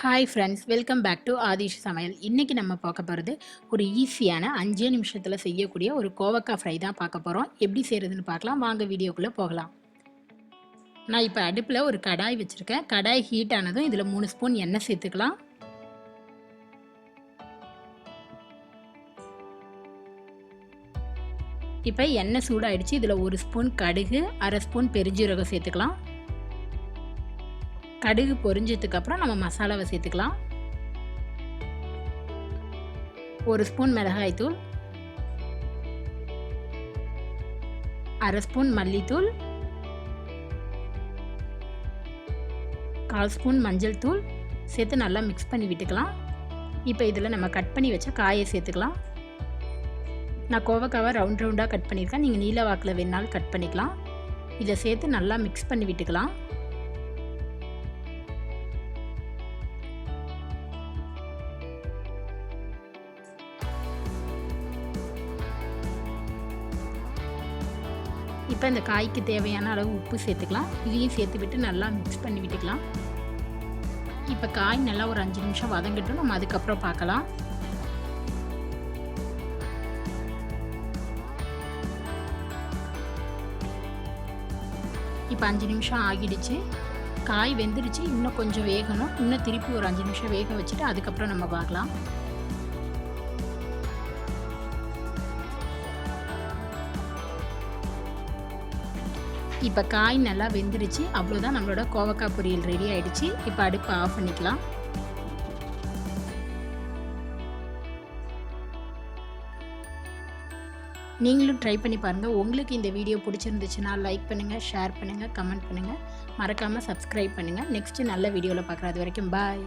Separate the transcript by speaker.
Speaker 1: Hi friends, welcome back to Aadhish Samayal. இன்றைக்கி நம்ம பார்க்க போகிறது ஒரு ஈஸியான 5 நிமிஷத்தில் செய்யக்கூடிய ஒரு கோவக்காய் ஃப்ரை தான் பார்க்க போகிறோம். எப்படி செய்கிறதுன்னு பார்க்கலாம், வாங்க வீடியோக்குள்ளே போகலாம். நான் இப்போ அடுப்பில் ஒரு கடாய் வச்சுருக்கேன். கடாய் ஹீட் ஆனதும் இதில் 3 ஸ்பூன் எண்ணெய் சேர்த்துக்கலாம். இப்போ எண்ணெய் சூடாகிடுச்சு. இதில் 1 ஸ்பூன் கடுகு, அரை ஸ்பூன் பெருஞ்சீரகம் சேர்த்துக்கலாம். கடுகு பொரிஞ்சதுக்கப்புறம் நம்ம மசாலாவை சேர்த்துக்கலாம். 1 ஸ்பூன் மிளகாய்த்தூள், அரை ஸ்பூன் மல்லித்தூள், 1/4 ஸ்பூன் மஞ்சள் தூள் சேர்த்து நல்லா மிக்ஸ் பண்ணி விட்டுக்கலாம். இப்போ இதில் நம்ம கட் பண்ணி வச்ச காயை சேர்த்துக்கலாம். நான் கோவக்காவை ரவுண்டாக கட் பண்ணியிருக்கேன். நீங்கள் நீல வாக்கில் வேணாலும் கட் பண்ணிக்கலாம். இதை சேர்த்து நல்லா மிக்ஸ் பண்ணி விட்டுக்கலாம். இப்போ இந்த காய்க்கு தேவையான அளவு உப்பு சேர்த்துக்கலாம். இதையும் சேர்த்து விட்டு நல்லா மிக்ஸ் பண்ணி விட்டுக்கலாம். இப்போ காய் நல்லா ஒரு 5 நிமிஷம் வதங்கட்டும், நம்ம அதுக்கப்புறம் பார்க்கலாம். இப்போ 5 நிமிஷம் ஆகிடுச்சு. காய் வெந்துடுச்சு. இன்னும் கொஞ்சம் வேகணும். இன்னும் திருப்பி ஒரு 5 நிமிஷம் வேக வச்சுட்டு அதுக்கப்புறம் நம்ம பார்க்கலாம். இப்போ காய் நல்லா வெந்துடுச்சு. அவ்வளோதான், நம்மளோட கோவக்காய் பொரியல் ரெடி ஆகிடுச்சு. இப்போ அடுப்பை ஆஃப் பண்ணிக்கலாம். நீங்களும் ட்ரை பண்ணி பாருங்கள். உங்களுக்கு இந்த வீடியோ பிடிச்சிருந்துச்சுன்னா லைக் பண்ணுங்கள், ஷேர் பண்ணுங்கள், கமெண்ட் பண்ணுங்கள். மறக்காமல் சப்ஸ்கிரைப் பண்ணுங்கள். நெக்ஸ்ட்டு நல்ல வீடியோவில் பார்க்குறது வரைக்கும் பாய்.